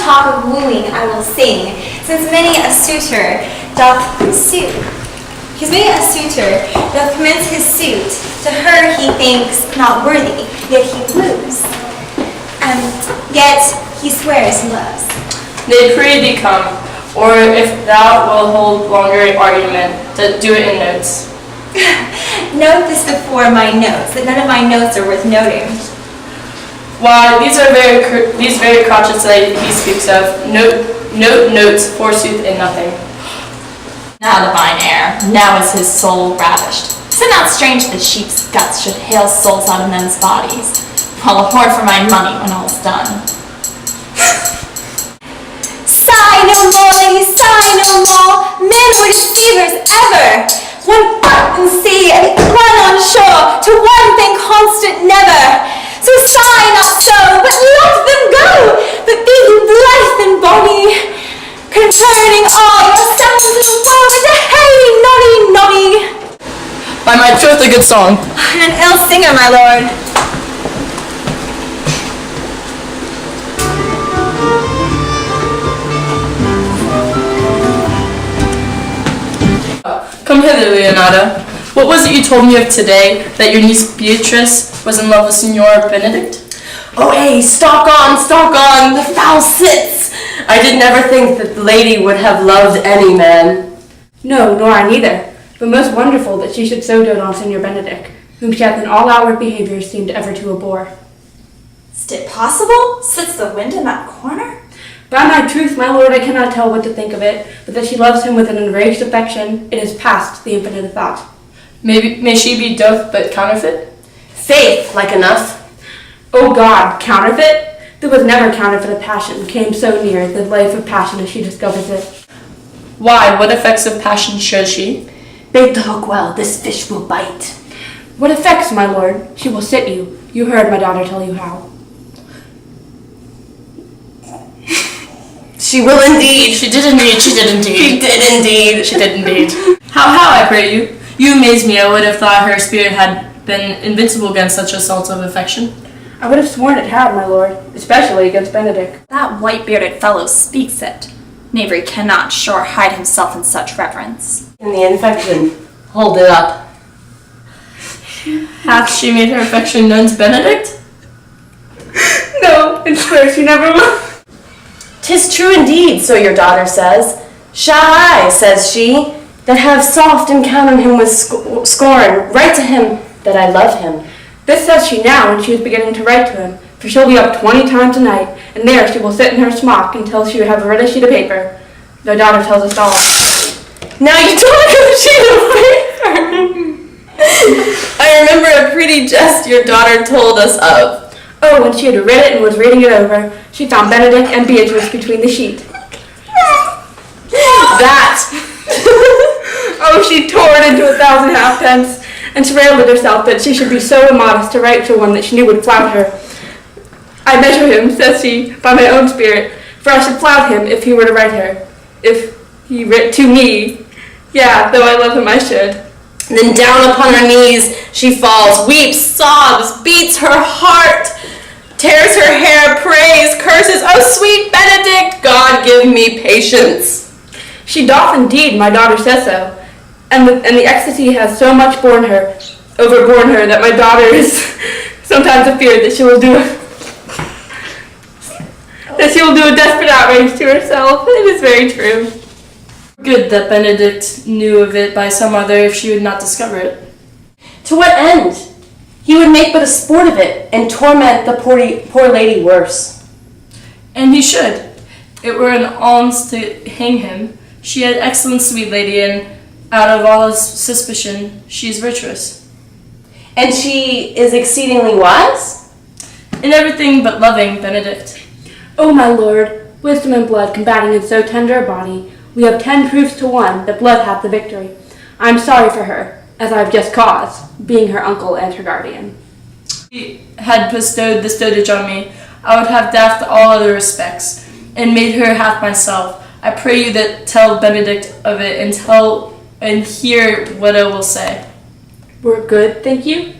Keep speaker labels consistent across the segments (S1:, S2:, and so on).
S1: talk of wooing I will sing, since many a suitor doth commence his suit. To her he thinks not worthy, yet he woos, and yet he swears he loves.
S2: Nay, pray thee come, or if thou wilt hold longer argument, do it in notes.
S1: Note this before my notes, that none of my notes are worth noting.
S2: Why, these very crotchets that he speaks of, notes, forsooth, in nothing.
S3: Now divine air, now is his soul ravished. Is it not strange that sheep's guts should hale souls out of men's bodies? I'll hoard for my money when all's done.
S1: Sigh no more, lady, sigh no more. Men were deceivers ever. One part in sea and one on shore, to one thing constant never. So sigh not so, but let them go, but be you blithe and bonny, concerning all your sons and woe into hey, noddy, noddy.
S2: By my troth, a good song.
S1: And an ill singer, my lord.
S2: Come hither, Leonardo. What was it you told me of today, that your niece Beatrice was in love with Signor Benedict?
S4: Oh, hey, stalk on, the foul sits! I did never think that the lady would have loved any man.
S5: No, nor I neither, but most wonderful that she should so dote on Signor Benedict, whom she hath in all outward behaviours seemed ever to abhor.
S3: Is it possible? Sits the wind in that corner?
S5: By my truth, my lord, I cannot tell what to think of it, but that she loves him with an enraged affection, it is past the infinite thought.
S2: May she be doth but counterfeit?
S4: Faith, like enough.
S5: O God, counterfeit? There was never counterfeit of passion, came so near the life of passion as she discovers it.
S2: Why, what effects of passion shows she?
S4: Bait the hook well, this fish will bite.
S5: What effects, my lord? She will sit you. You heard my daughter tell you how.
S4: She will indeed.
S2: She did indeed.
S4: She did indeed.
S2: How, I pray you? You amaze me. I would have thought her spirit had been invincible against such assaults of affection.
S5: I would have sworn it had, my lord, especially against Benedict.
S3: That white-bearded fellow speaks it. Knavery cannot sure hide himself in such reverence.
S4: In the infection, hold it up.
S2: Hath she made her affection known to Benedict?
S5: No, and swear she never will.
S4: 'Tis true indeed, so your daughter says. Shall I, says she, that have soft encountered him with scorn, write to him that I love him.
S5: This says she now when she is beginning to write to him, for she'll be up 20 times a night, and there she will sit in her smock until she have read a sheet of paper. My daughter tells us all.
S4: Now you talk of a sheet of paper! I remember a pretty jest your daughter told us of.
S5: Oh, when she had read it and was reading it over, she found Benedict and Beatrice between the sheet.
S4: That!
S5: Oh, she tore it into 1,000 halfpence, and she railed at herself that she should be so immodest to write to one that she knew would flout her. I measure him, says she, by my own spirit, for I should flout him if he were to write her. If he writ to me, yeah, though I love him I should.
S4: Then down upon her knees she falls, weeps, sobs, beats her heart, tears her hair, prays, curses, oh sweet Benedict, God give me patience.
S5: She doth indeed, my daughter says so, and the ecstasy has so much overborne her, that my daughter is sometimes afeard that she will do a desperate outrage to herself. It is very true.
S2: Good that Benedict knew of it by some other if she would not discover it.
S4: To what end? He would make but a sport of it, and torment the poor lady worse.
S2: And he should. It were an alms to hang him. She had excellent sweet lady, and out of all his suspicion, she is virtuous.
S4: And she is exceedingly wise?
S2: In everything but loving Benedict.
S5: O my lord, wisdom and blood combating in so tender a body, we have 10 proofs to 1 that blood hath the victory. I am sorry for her, as I have just cause, being her uncle and her guardian.
S2: If he had bestowed this dotage on me, I would have daffed all other respects, and made her half myself. I pray you that tell Benedict of it, and hear what I will say.
S5: We're good, thank you.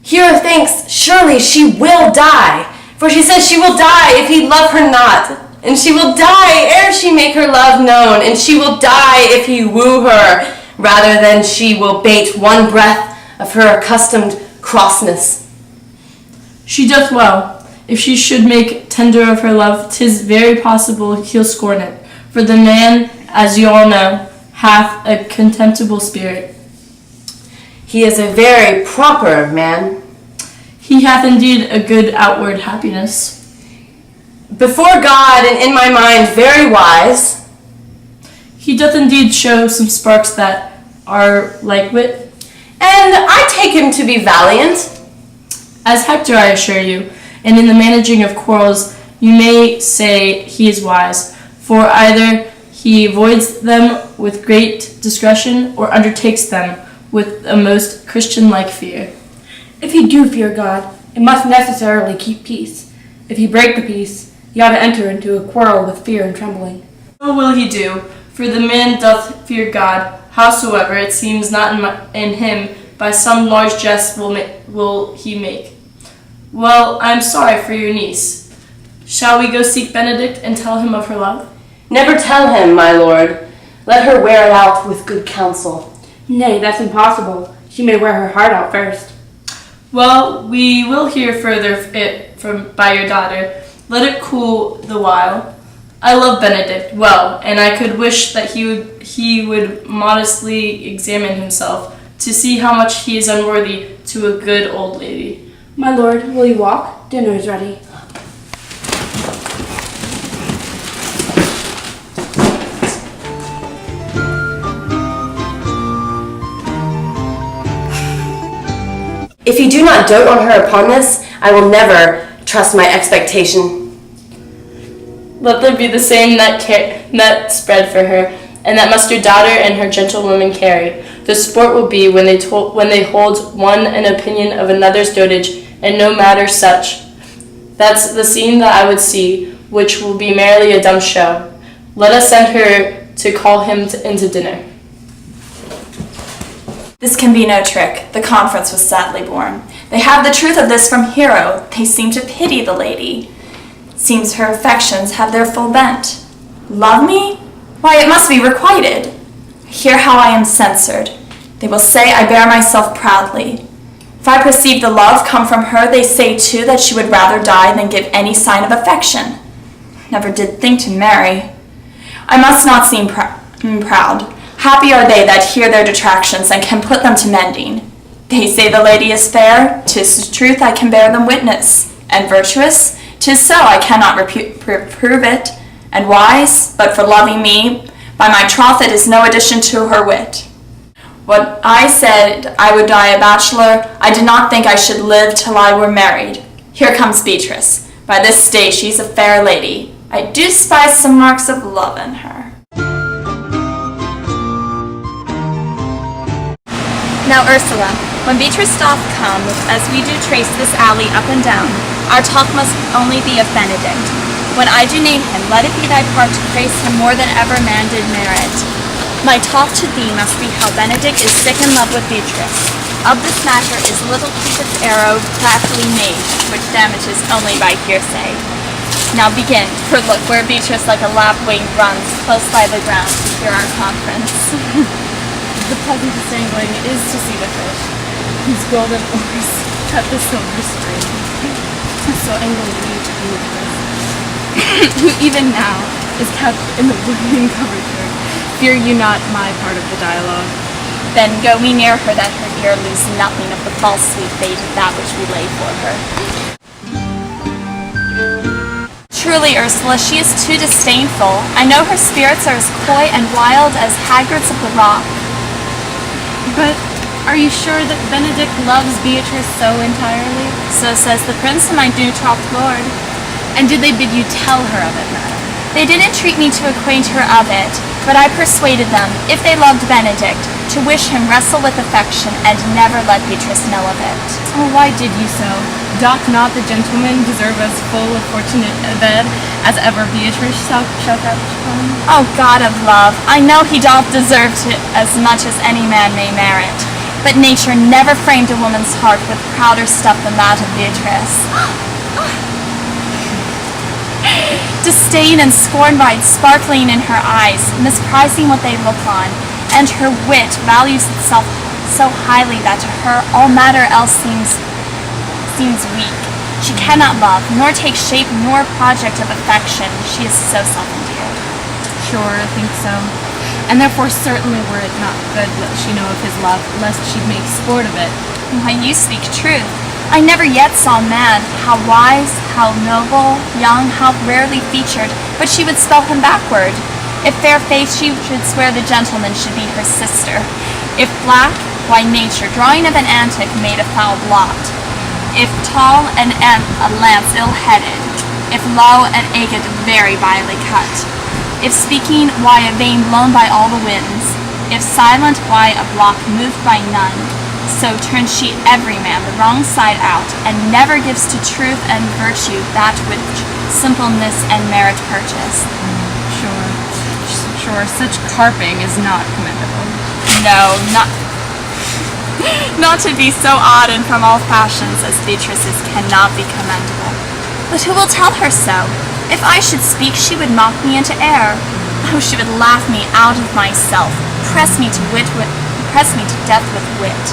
S4: Hear her thanks, surely she will die, For she says she will die if he love her not, and she will die ere she make her love known, and she will die if he woo her, rather than she will bate one breath of her accustomed crossness.
S2: She doth well. If she should make tender of her love, 'tis very possible he'll scorn it. For the man, as you all know, hath a contemptible spirit.
S4: He is a very proper man.
S2: He hath indeed a good outward happiness.
S4: Before God and in my mind very wise.
S2: He doth indeed show some sparks that are like wit.
S4: And I take him to be valiant.
S2: As Hector, I assure you, and in the managing of quarrels you may say he is wise, for either he avoids them with great discretion or undertakes them with a most Christian-like fear.
S5: If he do fear God, it must necessarily keep peace. If he break the peace, he ought to enter into a quarrel with fear and trembling.
S2: So will he do, for the man doth fear God, howsoever it seems not in him, by some large jest will he make. Well, I am sorry for your niece. Shall we go seek Benedict and tell him of her love?
S4: Never tell him, my lord. Let her wear it out with good counsel.
S5: Nay, that's impossible. She may wear her heart out first.
S2: Well, we will hear further by your daughter. Let it cool the while. I love Benedict well, and I could wish that he would modestly examine himself to see how much he is unworthy to a good old lady.
S5: My lord, will you walk? Dinner is ready.
S4: If you do not dote on her upon this, I will never trust my expectation.
S2: Let there be the same net spread for her, and that must your daughter and her gentlewoman carry. The sport will be when they hold one an opinion of another's dotage, and no matter such. That's the scene that I would see, which will be merely a dumb show. Let us send her to call him into dinner.
S3: This can be no trick. The conference was sadly born. They have the truth of this from Hero. They seem to pity the lady. Seems her affections have their full bent. Love me? Why, it must be requited. Hear how I am censored. They will say I bear myself proudly. If I perceive the love come from her, they say too that she would rather die than give any sign of affection. Never did think to marry. I must not seem proud. Happy are they that hear their detractions and can put them to mending. They say the lady is fair. 'Tis truth, I can bear them witness. And virtuous? 'Tis so, I cannot reprove it. And wise? But for loving me, by my troth it is no addition to her wit. What I said I would die a bachelor, I did not think I should live till I were married. Here comes Beatrice. By this stage she's a fair lady. I do spy some marks of love in her. Now Ursula, when Beatrice doth come, as we do trace this alley up and down, our talk must only be of Benedict. When I do name him, let it be thy part to praise him more than ever man did merit. My talk to thee must be how Benedict is sick in love with Beatrice. Of this matter is little Cupid's arrow craftily made, which damages only by hearsay. Now begin, for look where Beatrice like a lapwing runs close by the ground to hear our conference.
S6: The pleasant assembling is to see the fish, whose golden oars cut the silver string. So angling we to Beatrice, who even now is kept in the wooden coverture. Fear you not my part of the dialogue.
S3: Then go we near her that her ear lose nothing of the false sweet fate of that which we lay for her. Truly, Ursula, she is too disdainful. I know her spirits are as coy and wild as haggards of the rock.
S6: But are you sure that Benedict loves Beatrice so entirely?
S3: So says the prince and my betrothed lord.
S6: And did they bid you tell her of it, madam?
S3: They did entreat me to acquaint her of it, but I persuaded them, if they loved Benedict, to wish him wrestle with affection and never let Beatrice know of it.
S6: Oh, why did you so? Doth not the gentleman deserve as full a fortunate bed as ever Beatrice shall couch upon?
S3: Oh, God of love, I know he doth deserve it as much as any man may merit, but nature never framed a woman's heart with prouder stuff than that of Beatrice. Disdain and scorn ride sparkling in her eyes, misprizing what they look on, and her wit values itself so highly that to her all matter else seems weak. She cannot love, nor take shape nor project of affection. She is so self-endeared.
S6: Sure, I think so. And therefore certainly were it not good that she know of his love, lest she'd make sport of it.
S3: Why, you speak truth. I never yet saw man, how wise, how noble, young, how rarely featured, but she would spell him backward. If fair face, she should swear the gentleman should be her sister. If black, why nature, drawing of an antic, made a foul blot. If tall, a lance ill-headed. If low, an agate very vilely cut. If speaking, why a vein blown by all the winds. If silent, why a block moved by none. So turns she every man the wrong side out, and never gives to truth and virtue that which simpleness and merit purchase.
S6: Sure, such carping is not commendable.
S3: No, not to be so odd and from all fashions as Beatrice's cannot be commendable. But who will tell her so? If I should speak, she would mock me into air. Oh, she would laugh me out of myself, press me to death with wit.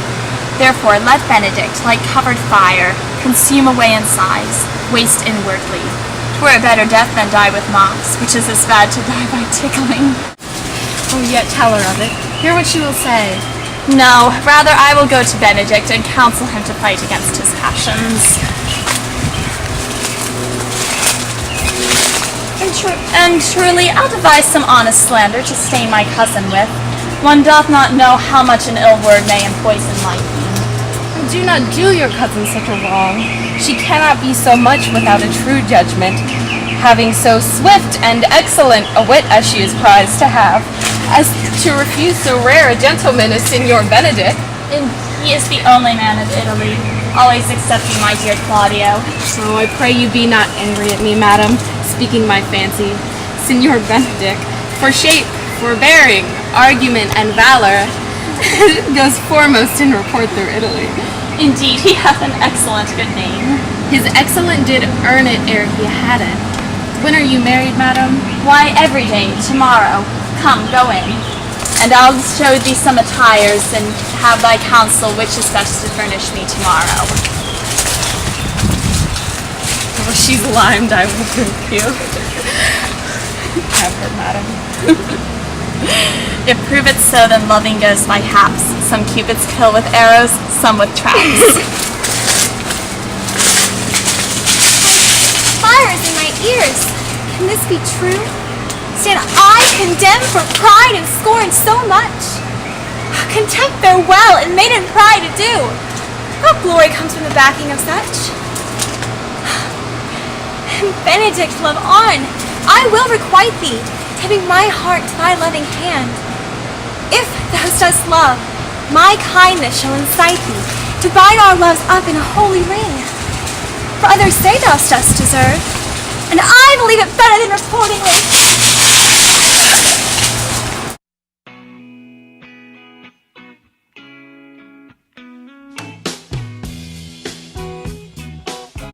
S3: Therefore, let Benedict, like covered fire, consume away in sighs, waste inwardly. 'Twere a better death than die with mocks, which is as bad to die by tickling.
S6: Oh, yet tell her of it. Hear what she will say.
S3: No, rather I will go to Benedict and counsel him to fight against his passions. And truly, I'll devise some honest slander to stain my cousin with. One doth not know how much an ill word may empoison life.
S6: Do not do your cousin such a wrong. She cannot be so much without a true judgment, having so swift and excellent a wit as she is prized to have, as to refuse so rare a gentleman as Signor Benedict.
S3: And he is the only man of Italy, always excepting my dear Claudio.
S6: Oh, I pray you be not angry at me, madam, speaking my fancy. Signor Benedict, for shape, forbearing, argument, and valor, goes foremost in report through Italy.
S3: Indeed, he hath an excellent good name.
S6: His excellent did earn it ere he had it. When are you married, madam?
S3: Why, every day, tomorrow. Come, go in, and I'll show thee some attires, and have thy counsel which is best to furnish me tomorrow.
S6: Oh, she's limed, I will drink you. Have her, madam.
S3: If prove it so, then loving goes by haps. Some cupids kill with arrows, some with traps.
S1: Fire is in my ears. Can this be true? Stand I condemned for pride and scorn so much? Contempt farewell, and maiden pride adieu. What glory comes from the backing of such? Benedict, love on. I will requite thee, tipping my heart to thy loving hand. If thou dost love, my kindness shall incite thee to bind our loves up in a holy ring. For others say thou dost deserve, and I believe it better than reportingly.